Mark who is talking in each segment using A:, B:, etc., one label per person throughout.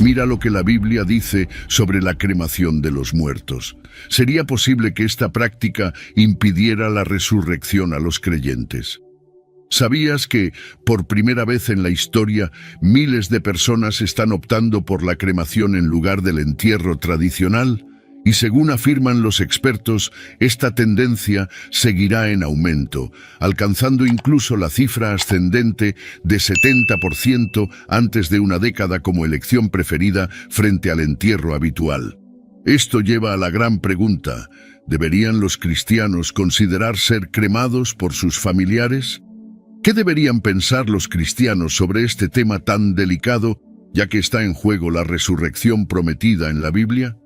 A: Mira lo que la Biblia dice sobre la cremación de los muertos. ¿Sería posible que esta práctica impidiera la resurrección a los creyentes? ¿Sabías que, por primera vez en la historia, miles de personas están optando por la cremación en lugar del entierro tradicional? Y según afirman los expertos, esta tendencia seguirá en aumento, alcanzando incluso la cifra ascendente de 70% antes de una década como elección preferida frente al entierro habitual. Esto lleva a la gran pregunta: ¿deberían los cristianos considerar ser cremados por sus familiares? ¿Qué deberían pensar los cristianos sobre este tema tan delicado, ya que está en juego la resurrección prometida en la Biblia?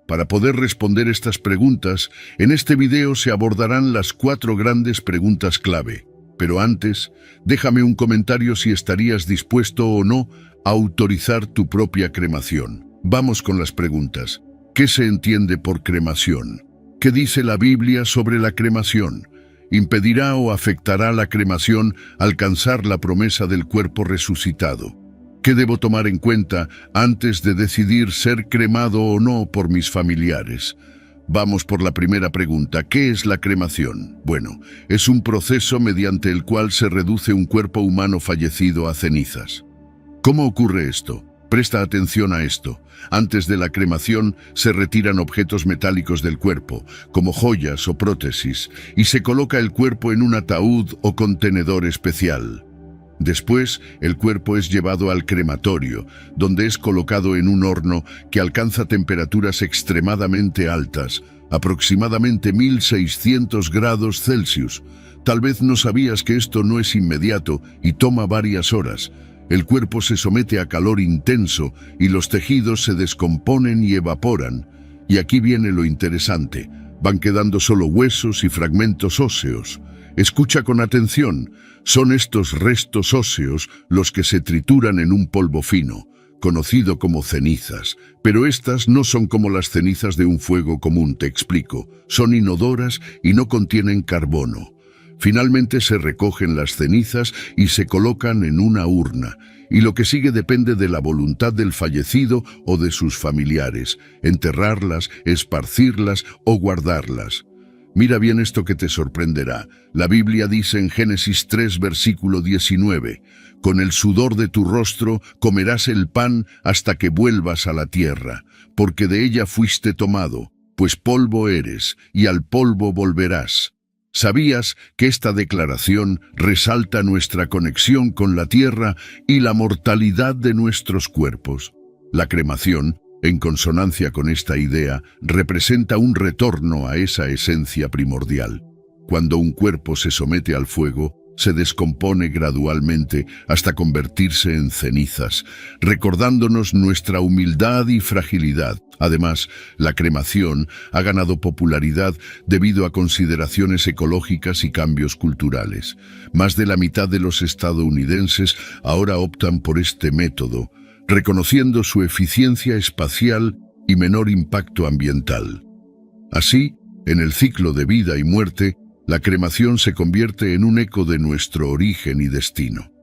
A: Para poder responder estas preguntas, en este video se abordarán las 4 grandes preguntas clave. Pero antes, déjame un comentario si estarías dispuesto o no a autorizar tu propia cremación. Vamos con las preguntas. ¿Qué se entiende por cremación? ¿Qué dice la Biblia sobre la cremación? ¿Impedirá o afectará la cremación alcanzar la promesa del cuerpo resucitado? ¿Qué debo tomar en cuenta antes de decidir ser cremado o no por mis familiares? Vamos por la primera pregunta. ¿Qué es la cremación? Bueno, es un proceso mediante el cual se reduce un cuerpo humano fallecido a cenizas. ¿Cómo ocurre esto? Presta atención a esto. Antes de la cremación se retiran objetos metálicos del cuerpo, como joyas o prótesis, y se coloca el cuerpo en un ataúd o contenedor especial. Después, el cuerpo es llevado al crematorio, donde es colocado en un horno que alcanza temperaturas extremadamente altas, aproximadamente 1600 grados Celsius. Tal vez no sabías que esto no es inmediato y toma varias horas. El cuerpo se somete a calor intenso y los tejidos se descomponen y evaporan. Y aquí viene lo interesante: van quedando solo huesos y fragmentos óseos. Escucha con atención. Son estos restos óseos los que se trituran en un polvo fino, conocido como cenizas. Pero estas no son como las cenizas de un fuego común, te explico. Son inodoras y no contienen carbono. Finalmente se recogen las cenizas y se colocan en una urna, y lo que sigue depende de la voluntad del fallecido o de sus familiares: enterrarlas, esparcirlas o guardarlas. Mira bien esto que te sorprenderá. La Biblia dice en Génesis 3, versículo 19, «Con el sudor de tu rostro comerás el pan hasta que vuelvas a la tierra, porque de ella fuiste tomado, pues polvo eres, y al polvo volverás». ¿Sabías que esta declaración resalta nuestra conexión con la tierra y la mortalidad de nuestros cuerpos? La cremación, en consonancia con esta idea, representa un retorno a esa esencia primordial. Cuando un cuerpo se somete al fuego, se descompone gradualmente hasta convertirse en cenizas, recordándonos nuestra humildad y fragilidad. Además, la cremación ha ganado popularidad debido a consideraciones ecológicas y cambios culturales. Más de la mitad de los estadounidenses ahora optan por este método, reconociendo su eficiencia espacial y menor impacto ambiental. Así, en el ciclo de vida y muerte, la cremación se convierte en un eco de nuestro origen y destino.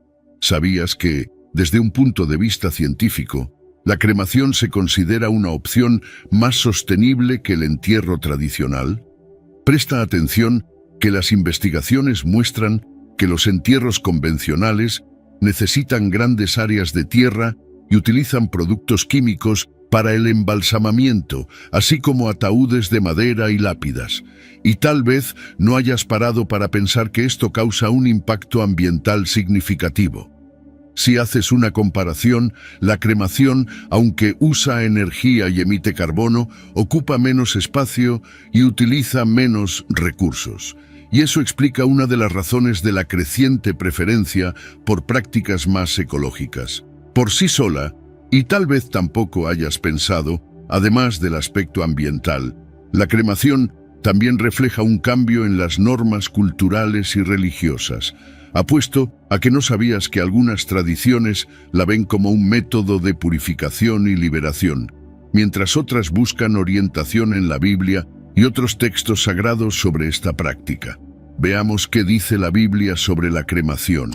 A: ¿Sabías que, desde un punto de vista científico, la cremación se considera una opción más sostenible que el entierro tradicional? Presta atención que las investigaciones muestran que los entierros convencionales necesitan grandes áreas de tierra y utilizan productos químicos para el embalsamamiento, así como ataúdes de madera y lápidas. Y tal vez no hayas parado para pensar que esto causa un impacto ambiental significativo. Si haces una comparación, la cremación, aunque usa energía y emite carbono, ocupa menos espacio y utiliza menos recursos. Y eso explica una de las razones de la creciente preferencia por prácticas más ecológicas. Por sí sola, y tal vez tampoco hayas pensado, además del aspecto ambiental, la cremación también refleja un cambio en las normas culturales y religiosas. Apuesto a que no sabías que algunas tradiciones la ven como un método de purificación y liberación, mientras otras buscan orientación en la Biblia y otros textos sagrados sobre esta práctica. Veamos qué dice la Biblia sobre la cremación.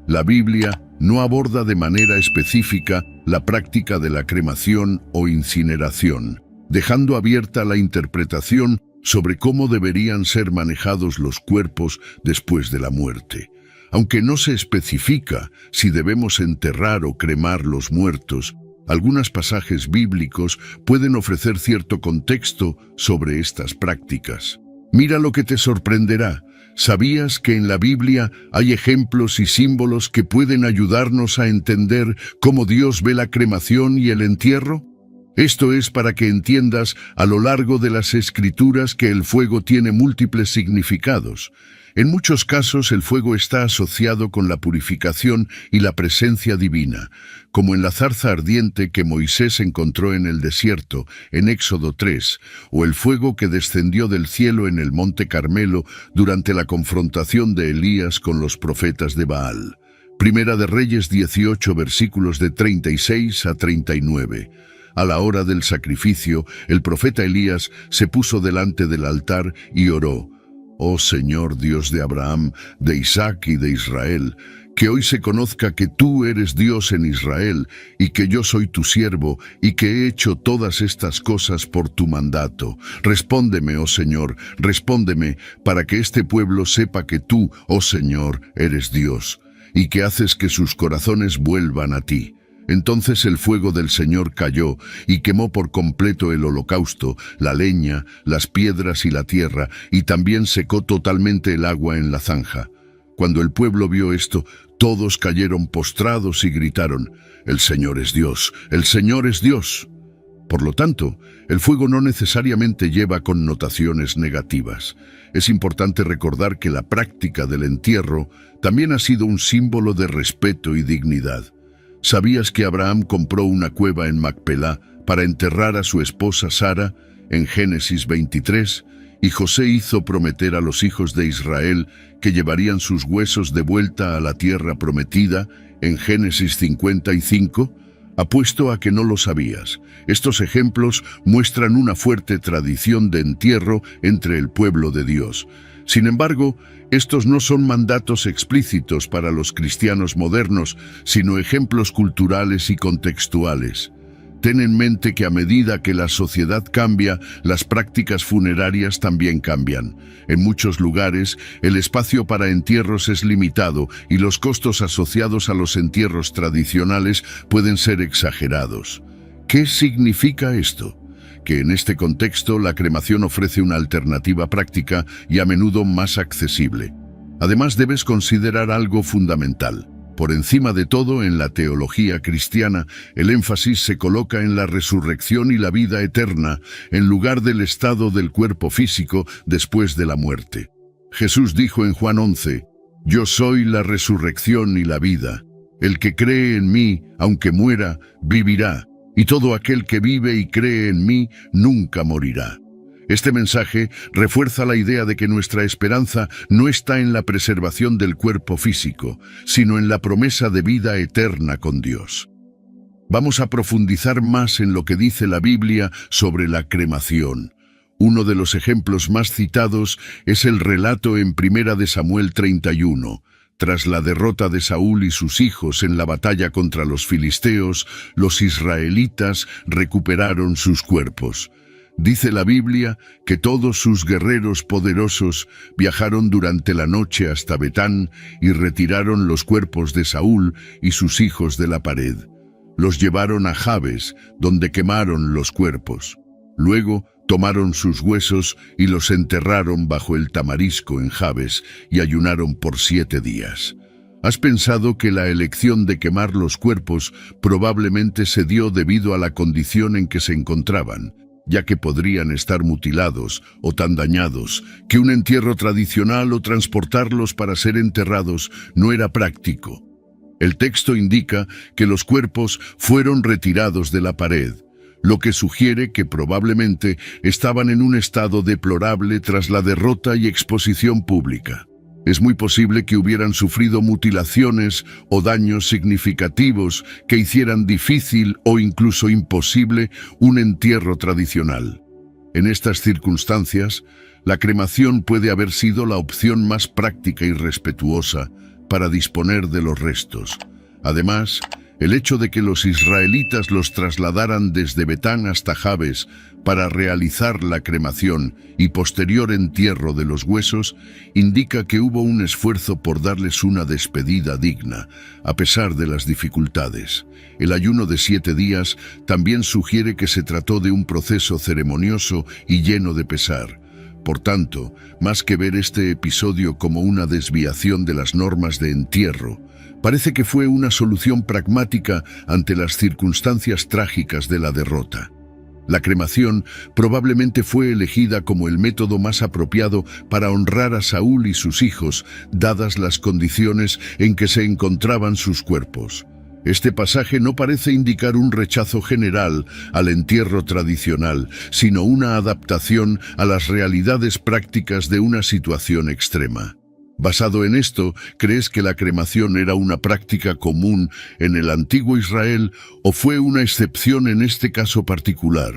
A: La Biblia no aborda de manera específica la práctica de la cremación o incineración, dejando abierta la interpretación sobre cómo deberían ser manejados los cuerpos después de la muerte. Aunque no se especifica si debemos enterrar o cremar los muertos, algunos pasajes bíblicos pueden ofrecer cierto contexto sobre estas prácticas. Mira lo que te sorprenderá. ¿Sabías que en la Biblia hay ejemplos y símbolos que pueden ayudarnos a entender cómo Dios ve la cremación y el entierro? Esto es para que entiendas a lo largo de las Escrituras que el fuego tiene múltiples significados. En muchos casos el fuego está asociado con la purificación y la presencia divina, como en la zarza ardiente que Moisés encontró en el desierto, en Éxodo 3, o el fuego que descendió del cielo en el monte Carmelo durante la confrontación de Elías con los profetas de Baal. Primera de Reyes 18, versículos de 36 a 39. A la hora del sacrificio, el profeta Elías se puso delante del altar y oró: «Oh Señor Dios de Abraham, de Isaac y de Israel, que hoy se conozca que tú eres Dios en Israel, y que yo soy tu siervo, y que he hecho todas estas cosas por tu mandato. Respóndeme, oh Señor, respóndeme, para que este pueblo sepa que tú, oh Señor, eres Dios, y que haces que sus corazones vuelvan a ti». Entonces el fuego del Señor cayó y quemó por completo el holocausto, la leña, las piedras y la tierra, y también secó totalmente el agua en la zanja. Cuando el pueblo vio esto, todos cayeron postrados y gritaron: «El Señor es Dios, el Señor es Dios». Por lo tanto, el fuego no necesariamente lleva connotaciones negativas. Es importante recordar que la práctica del entierro también ha sido un símbolo de respeto y dignidad. ¿Sabías que Abraham compró una cueva en Macpelá para enterrar a su esposa Sara en Génesis 23? Y José hizo prometer a los hijos de Israel que llevarían sus huesos de vuelta a la tierra prometida en Génesis 55. Apuesto a que no lo sabías. Estos ejemplos muestran una fuerte tradición de entierro entre el pueblo de Dios. Sin embargo, estos no son mandatos explícitos para los cristianos modernos, sino ejemplos culturales y contextuales. Ten en mente que a medida que la sociedad cambia, las prácticas funerarias también cambian. En muchos lugares, el espacio para entierros es limitado y los costos asociados a los entierros tradicionales pueden ser exagerados. ¿Qué significa esto? Que en este contexto la cremación ofrece una alternativa práctica y a menudo más accesible. Además, debes considerar algo fundamental. Por encima de todo, en la teología cristiana, el énfasis se coloca en la resurrección y la vida eterna, en lugar del estado del cuerpo físico después de la muerte. Jesús dijo en Juan 11, «Yo soy la resurrección y la vida. El que cree en mí, aunque muera, vivirá. Y todo aquel que vive y cree en mí nunca morirá». Este mensaje refuerza la idea de que nuestra esperanza no está en la preservación del cuerpo físico, sino en la promesa de vida eterna con Dios. Vamos a profundizar más en lo que dice la Biblia sobre la cremación. Uno de los ejemplos más citados es el relato en 1 Samuel 31. Tras la derrota de Saúl y sus hijos en la batalla contra los filisteos, los israelitas recuperaron sus cuerpos. Dice la Biblia que todos sus guerreros poderosos viajaron durante la noche hasta Betán y retiraron los cuerpos de Saúl y sus hijos de la pared. Los llevaron a Jabes, donde quemaron los cuerpos. Luego tomaron sus huesos y los enterraron bajo el tamarisco en Jabes y ayunaron por 7 días. ¿Has pensado que la elección de quemar los cuerpos probablemente se dio debido a la condición en que se encontraban, ya que podrían estar mutilados o tan dañados que un entierro tradicional o transportarlos para ser enterrados no era práctico? El texto indica que los cuerpos fueron retirados de la pared, lo que sugiere que probablemente estaban en un estado deplorable tras la derrota y exposición pública. Es muy posible que hubieran sufrido mutilaciones o daños significativos que hicieran difícil o incluso imposible un entierro tradicional. En estas circunstancias, la cremación puede haber sido la opción más práctica y respetuosa para disponer de los restos. Además, el hecho de que los israelitas los trasladaran desde Betán hasta Jabes para realizar la cremación y posterior entierro de los huesos indica que hubo un esfuerzo por darles una despedida digna, a pesar de las dificultades. El ayuno de 7 días también sugiere que se trató de un proceso ceremonioso y lleno de pesar. Por tanto, más que ver este episodio como una desviación de las normas de entierro, parece que fue una solución pragmática ante las circunstancias trágicas de la derrota. La cremación probablemente fue elegida como el método más apropiado para honrar a Saúl y sus hijos, dadas las condiciones en que se encontraban sus cuerpos. Este pasaje no parece indicar un rechazo general al entierro tradicional, sino una adaptación a las realidades prácticas de una situación extrema. Basado en esto, ¿crees que la cremación era una práctica común en el antiguo Israel o fue una excepción en este caso particular?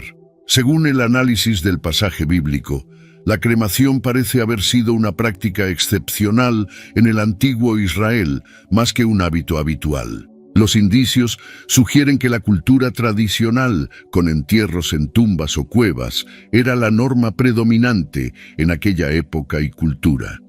A: Según el análisis del pasaje bíblico, la cremación parece haber sido una práctica excepcional en el antiguo Israel, más que un hábito habitual. Los indicios sugieren que la cultura tradicional, con entierros en tumbas o cuevas, era la norma predominante en aquella época y cultura.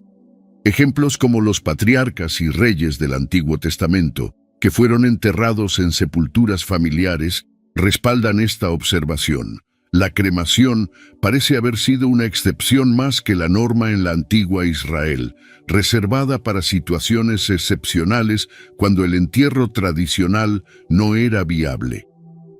A: Ejemplos como los patriarcas y reyes del Antiguo Testamento, que fueron enterrados en sepulturas familiares, respaldan esta observación. La cremación parece haber sido una excepción más que la norma en la antigua Israel, reservada para situaciones excepcionales cuando el entierro tradicional no era viable.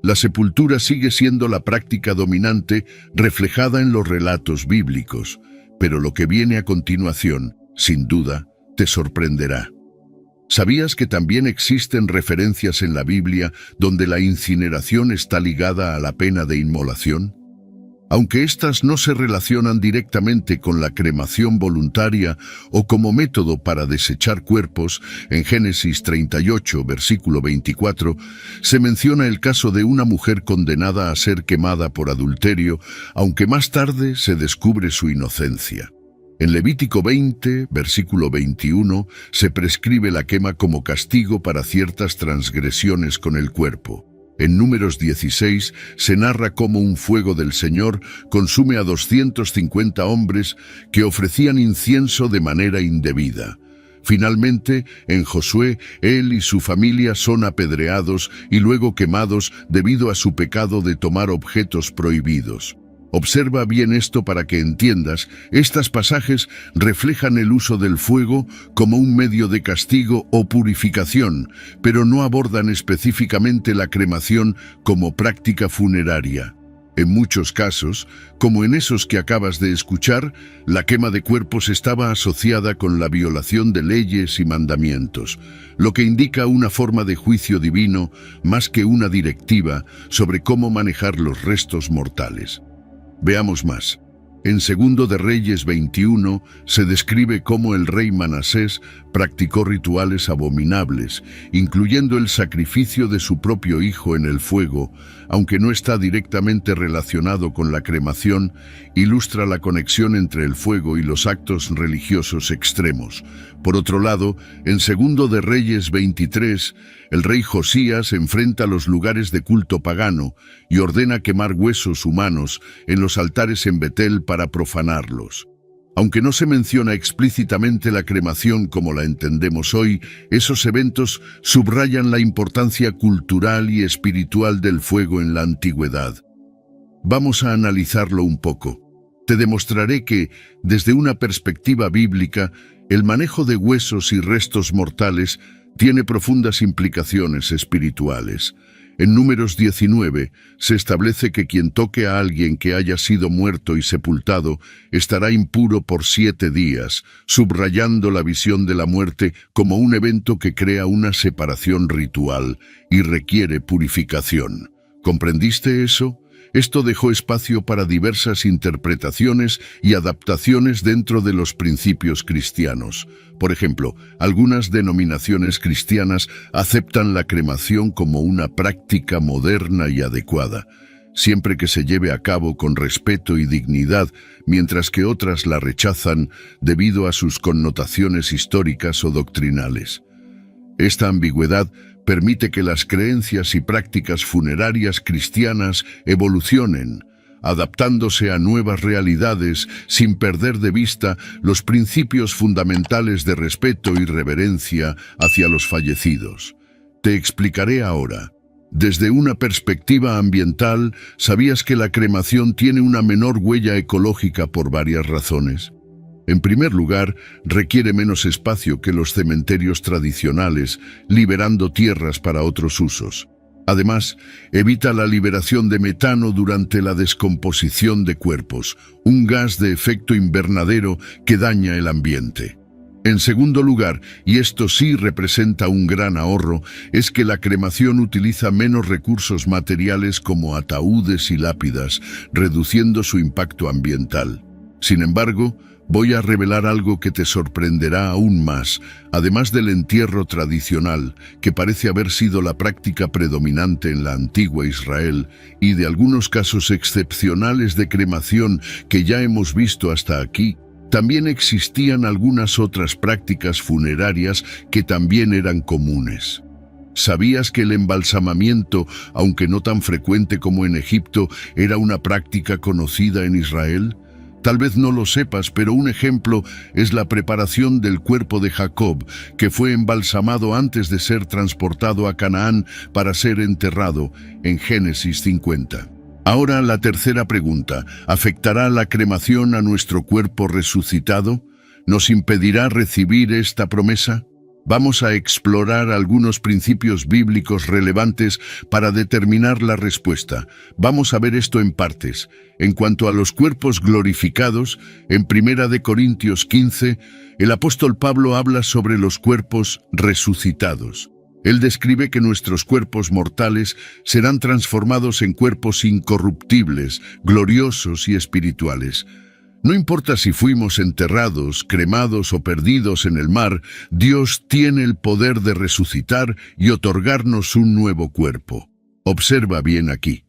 A: La sepultura sigue siendo la práctica dominante reflejada en los relatos bíblicos, pero lo que viene a continuación, sin duda, te sorprenderá. ¿Sabías que también existen referencias en la Biblia donde la incineración está ligada a la pena de inmolación? Aunque éstas no se relacionan directamente con la cremación voluntaria o como método para desechar cuerpos, en Génesis 38, versículo 24, se menciona el caso de una mujer condenada a ser quemada por adulterio, aunque más tarde se descubre su inocencia. En Levítico 20, versículo 21, se prescribe la quema como castigo para ciertas transgresiones con el cuerpo. En Números 16 se narra cómo un fuego del Señor consume a 250 hombres que ofrecían incienso de manera indebida. Finalmente, en Josué, él y su familia son apedreados y luego quemados debido a su pecado de tomar objetos prohibidos. Observa bien esto para que entiendas, estos pasajes reflejan el uso del fuego como un medio de castigo o purificación, pero no abordan específicamente la cremación como práctica funeraria. En muchos casos, como en esos que acabas de escuchar, la quema de cuerpos estaba asociada con la violación de leyes y mandamientos, lo que indica una forma de juicio divino más que una directiva sobre cómo manejar los restos mortales. Veamos más. En Segundo de Reyes 21 se describe cómo el rey Manasés practicó rituales abominables, incluyendo el sacrificio de su propio hijo en el fuego, aunque no está directamente relacionado con la cremación, ilustra la conexión entre el fuego y los actos religiosos extremos. Por otro lado, en Segundo de Reyes 23, el rey Josías enfrenta los lugares de culto pagano y ordena quemar huesos humanos en los altares en Betel para profanarlos. Aunque no se menciona explícitamente la cremación como la entendemos hoy, esos eventos subrayan la importancia cultural y espiritual del fuego en la antigüedad. Vamos a analizarlo un poco. Te demostraré que, desde una perspectiva bíblica, el manejo de huesos y restos mortales tiene profundas implicaciones espirituales. En Números 19 se establece que quien toque a alguien que haya sido muerto y sepultado estará impuro por 7 días, subrayando la visión de la muerte como un evento que crea una separación ritual y requiere purificación. ¿Comprendiste eso? Esto dejó espacio para diversas interpretaciones y adaptaciones dentro de los principios cristianos. Por ejemplo, algunas denominaciones cristianas aceptan la cremación como una práctica moderna y adecuada, siempre que se lleve a cabo con respeto y dignidad, mientras que otras la rechazan debido a sus connotaciones históricas o doctrinales. Esta ambigüedad permite que las creencias y prácticas funerarias cristianas evolucionen, adaptándose a nuevas realidades sin perder de vista los principios fundamentales de respeto y reverencia hacia los fallecidos. Te explicaré ahora. Desde una perspectiva ambiental, ¿sabías que la cremación tiene una menor huella ecológica por varias razones? En primer lugar, requiere menos espacio que los cementerios tradicionales, liberando tierras para otros usos. Además, evita la liberación de metano durante la descomposición de cuerpos, un gas de efecto invernadero que daña el ambiente. En segundo lugar, y esto sí representa un gran ahorro, es que la cremación utiliza menos recursos materiales como ataúdes y lápidas, reduciendo su impacto ambiental. Sin embargo, voy a revelar algo que te sorprenderá aún más, además del entierro tradicional, que parece haber sido la práctica predominante en la antigua Israel, y de algunos casos excepcionales de cremación que ya hemos visto hasta aquí. También existían algunas otras prácticas funerarias que también eran comunes. ¿Sabías que el embalsamamiento, aunque no tan frecuente como en Egipto, era una práctica conocida en Israel? Tal vez no lo sepas, pero un ejemplo es la preparación del cuerpo de Jacob, que fue embalsamado antes de ser transportado a Canaán para ser enterrado, en Génesis 50. Ahora la tercera pregunta: ¿afectará la cremación a nuestro cuerpo resucitado? ¿Nos impedirá recibir esta promesa? Vamos a explorar algunos principios bíblicos relevantes para determinar la respuesta. Vamos a ver esto en partes. En cuanto a los cuerpos glorificados, en 1 Corintios 15, el apóstol Pablo habla sobre los cuerpos resucitados. Él describe que nuestros cuerpos mortales serán transformados en cuerpos incorruptibles, gloriosos y espirituales. No importa si fuimos enterrados, cremados o perdidos en el mar, Dios tiene el poder de resucitar y otorgarnos un nuevo cuerpo. Observa bien aquí.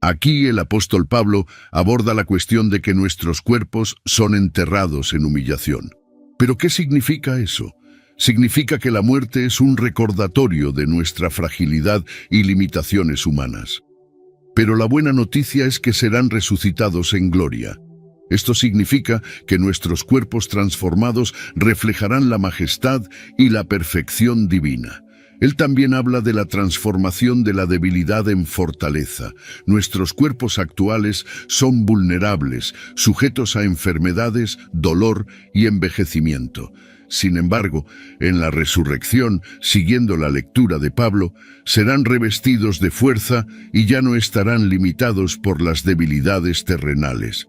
A: Aquí el apóstol Pablo aborda la cuestión de que nuestros cuerpos son enterrados en humillación. ¿Pero qué significa eso? Significa que la muerte es un recordatorio de nuestra fragilidad y limitaciones humanas. Pero la buena noticia es que serán resucitados en gloria. Esto significa que nuestros cuerpos transformados reflejarán la majestad y la perfección divina. Él también habla de la transformación de la debilidad en fortaleza. Nuestros cuerpos actuales son vulnerables, sujetos a enfermedades, dolor y envejecimiento. Sin embargo, en la resurrección, siguiendo la lectura de Pablo, serán revestidos de fuerza y ya no estarán limitados por las debilidades terrenales.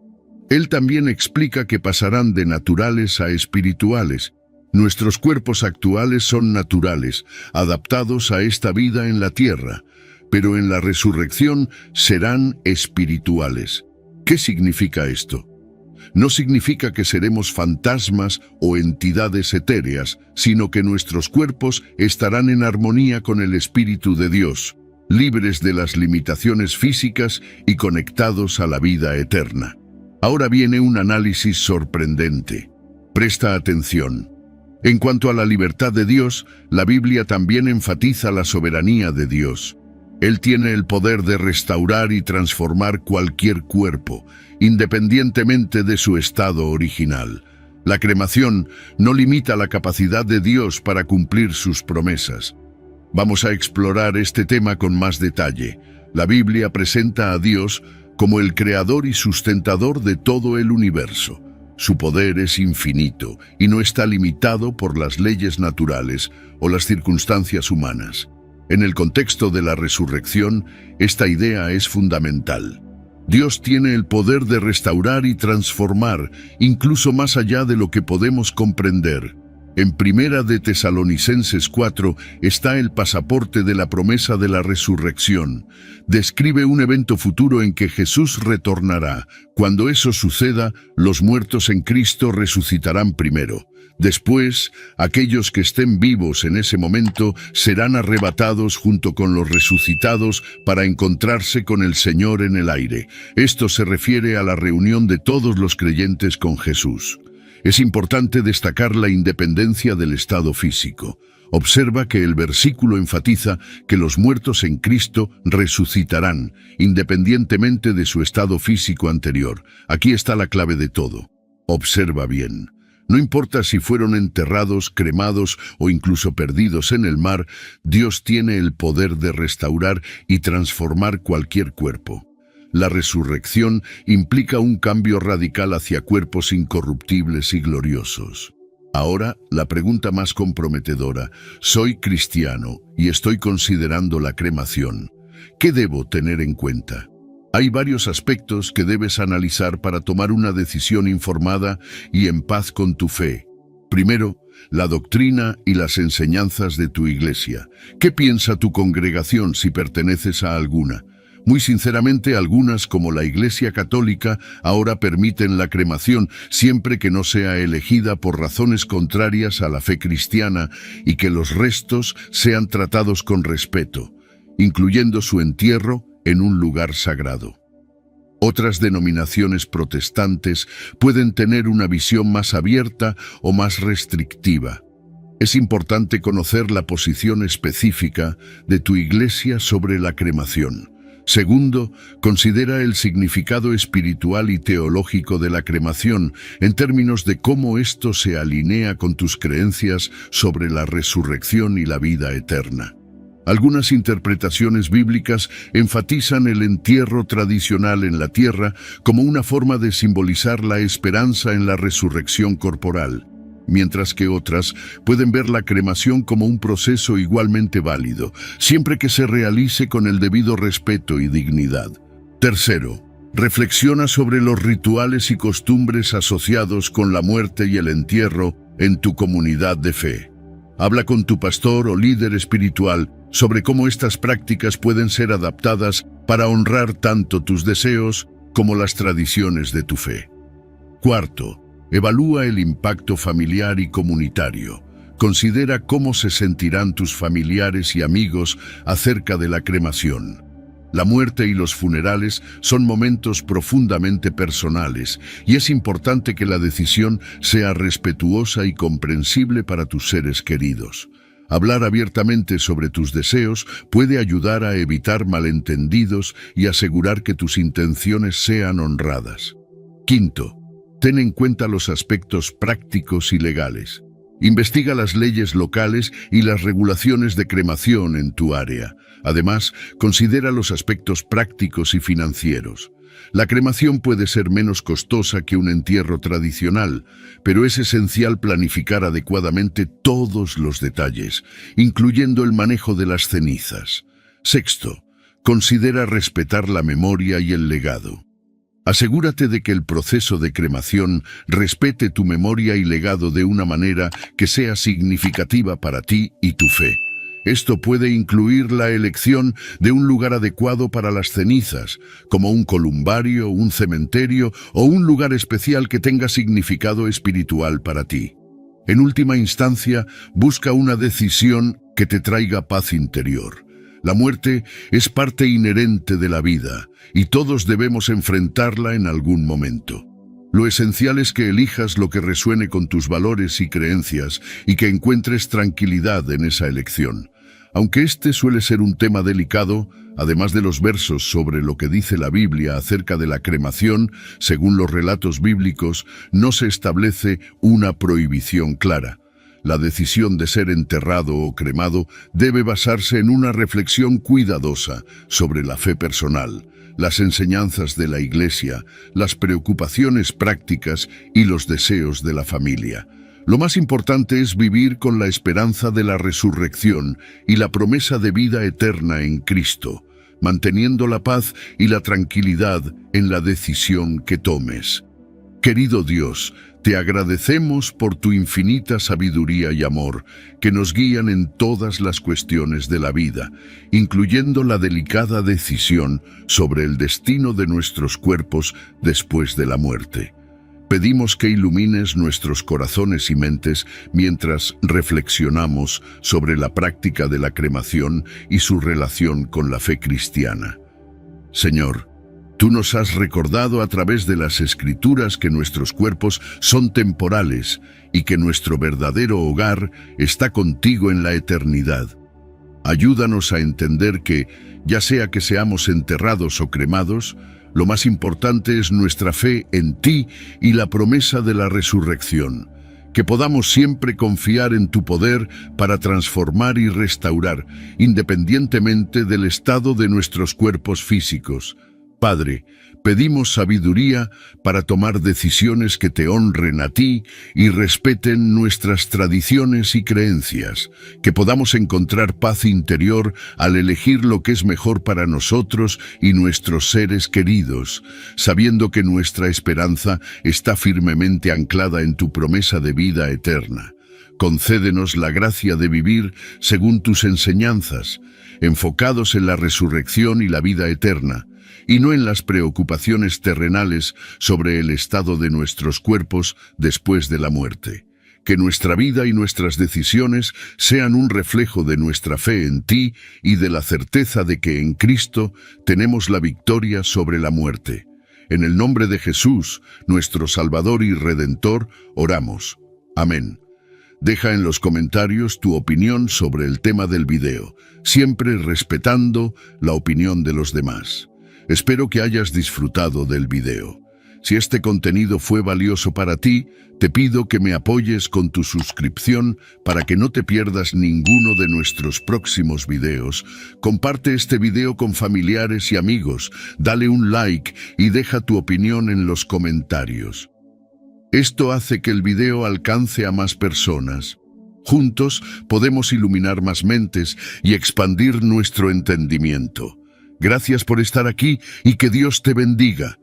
A: Él también explica que pasarán de naturales a espirituales. Nuestros cuerpos actuales son naturales, adaptados a esta vida en la tierra, pero en la resurrección serán espirituales. ¿Qué significa esto? No significa que seremos fantasmas o entidades etéreas, sino que nuestros cuerpos estarán en armonía con el Espíritu de Dios, libres de las limitaciones físicas y conectados a la vida eterna. Ahora viene un análisis sorprendente. Presta atención. En cuanto a la libertad de Dios, la Biblia también enfatiza la soberanía de Dios. Él tiene el poder de restaurar y transformar cualquier cuerpo, independientemente de su estado original. La cremación no limita la capacidad de Dios para cumplir sus promesas. Vamos a explorar este tema con más detalle. La Biblia presenta a Dios como el creador y sustentador de todo el universo. Su poder es infinito y no está limitado por las leyes naturales o las circunstancias humanas. En el contexto de la resurrección, esta idea es fundamental. Dios tiene el poder de restaurar y transformar, incluso más allá de lo que podemos comprender. En 1 Tesalonicenses 4 está el pasaporte de la promesa de la resurrección. Describe un evento futuro en que Jesús retornará. Cuando eso suceda, los muertos en Cristo resucitarán primero. Después, aquellos que estén vivos en ese momento serán arrebatados junto con los resucitados para encontrarse con el Señor en el aire. Esto se refiere a la reunión de todos los creyentes con Jesús. Es importante destacar la independencia del estado físico. Observa que el versículo enfatiza que los muertos en Cristo resucitarán, independientemente de su estado físico anterior. Aquí está la clave de todo. Observa bien. No importa si fueron enterrados, cremados o incluso perdidos en el mar, Dios tiene el poder de restaurar y transformar cualquier cuerpo. La resurrección implica un cambio radical hacia cuerpos incorruptibles y gloriosos. Ahora, la pregunta más comprometedora. Soy cristiano y estoy considerando la cremación. ¿Qué debo tener en cuenta? Hay varios aspectos que debes analizar para tomar una decisión informada y en paz con tu fe. Primero, la doctrina y las enseñanzas de tu iglesia. ¿Qué piensa tu congregación si perteneces a alguna? Muy sinceramente, algunas, como la Iglesia Católica, ahora permiten la cremación siempre que no sea elegida por razones contrarias a la fe cristiana y que los restos sean tratados con respeto, incluyendo su entierro en un lugar sagrado. Otras denominaciones protestantes pueden tener una visión más abierta o más restrictiva. Es importante conocer la posición específica de tu iglesia sobre la cremación. Segundo, considera el significado espiritual y teológico de la cremación en términos de cómo esto se alinea con tus creencias sobre la resurrección y la vida eterna. Algunas interpretaciones bíblicas enfatizan el entierro tradicional en la tierra como una forma de simbolizar la esperanza en la resurrección corporal, mientras que otras pueden ver la cremación como un proceso igualmente válido, siempre que se realice con el debido respeto y dignidad. Tercero, reflexiona sobre los rituales y costumbres asociados con la muerte y el entierro en tu comunidad de fe. Habla con tu pastor o líder espiritual sobre cómo estas prácticas pueden ser adaptadas para honrar tanto tus deseos como las tradiciones de tu fe. Cuarto, evalúa el impacto familiar y comunitario. Considera cómo se sentirán tus familiares y amigos acerca de la cremación. La muerte y los funerales son momentos profundamente personales y es importante que la decisión sea respetuosa y comprensible para tus seres queridos. Hablar abiertamente sobre tus deseos puede ayudar a evitar malentendidos y asegurar que tus intenciones sean honradas. Quinto, ten en cuenta los aspectos prácticos y legales. Investiga las leyes locales y las regulaciones de cremación en tu área. Además, considera los aspectos prácticos y financieros. La cremación puede ser menos costosa que un entierro tradicional, pero es esencial planificar adecuadamente todos los detalles, incluyendo el manejo de las cenizas. Sexto, considera respetar la memoria y el legado. Asegúrate de que el proceso de cremación respete tu memoria y legado de una manera que sea significativa para ti y tu fe. Esto puede incluir la elección de un lugar adecuado para las cenizas, como un columbario, un cementerio o un lugar especial que tenga significado espiritual para ti. En última instancia, busca una decisión que te traiga paz interior. La muerte es parte inherente de la vida y todos debemos enfrentarla en algún momento. Lo esencial es que elijas lo que resuene con tus valores y creencias y que encuentres tranquilidad en esa elección. Aunque este suele ser un tema delicado, además de los versos sobre lo que dice la Biblia acerca de la cremación, según los relatos bíblicos, no se establece una prohibición clara. La decisión de ser enterrado o cremado debe basarse en una reflexión cuidadosa sobre la fe personal, las enseñanzas de la Iglesia, las preocupaciones prácticas y los deseos de la familia. Lo más importante es vivir con la esperanza de la resurrección y la promesa de vida eterna en Cristo, manteniendo la paz y la tranquilidad en la decisión que tomes. Querido Dios, te agradecemos por tu infinita sabiduría y amor que nos guían en todas las cuestiones de la vida, incluyendo la delicada decisión sobre el destino de nuestros cuerpos después de la muerte. Pedimos que ilumines nuestros corazones y mentes mientras reflexionamos sobre la práctica de la cremación y su relación con la fe cristiana. Señor, Tú nos has recordado a través de las Escrituras que nuestros cuerpos son temporales y que nuestro verdadero hogar está contigo en la eternidad. Ayúdanos a entender que, ya sea que seamos enterrados o cremados, lo más importante es nuestra fe en ti y la promesa de la resurrección. Que podamos siempre confiar en tu poder para transformar y restaurar, independientemente del estado de nuestros cuerpos físicos. Padre, pedimos sabiduría para tomar decisiones que te honren a ti y respeten nuestras tradiciones y creencias, que podamos encontrar paz interior al elegir lo que es mejor para nosotros y nuestros seres queridos, sabiendo que nuestra esperanza está firmemente anclada en tu promesa de vida eterna. Concédenos la gracia de vivir según tus enseñanzas, enfocados en la resurrección y la vida eterna, y no en las preocupaciones terrenales sobre el estado de nuestros cuerpos después de la muerte. Que nuestra vida y nuestras decisiones sean un reflejo de nuestra fe en ti y de la certeza de que en Cristo tenemos la victoria sobre la muerte. En el nombre de Jesús, nuestro Salvador y Redentor, oramos. Amén. Deja en los comentarios tu opinión sobre el tema del video, siempre respetando la opinión de los demás. Espero que hayas disfrutado del video. Si este contenido fue valioso para ti, te pido que me apoyes con tu suscripción para que no te pierdas ninguno de nuestros próximos videos. Comparte este video con familiares y amigos, dale un like y deja tu opinión en los comentarios. Esto hace que el video alcance a más personas. Juntos podemos iluminar más mentes y expandir nuestro entendimiento. Gracias por estar aquí y que Dios te bendiga.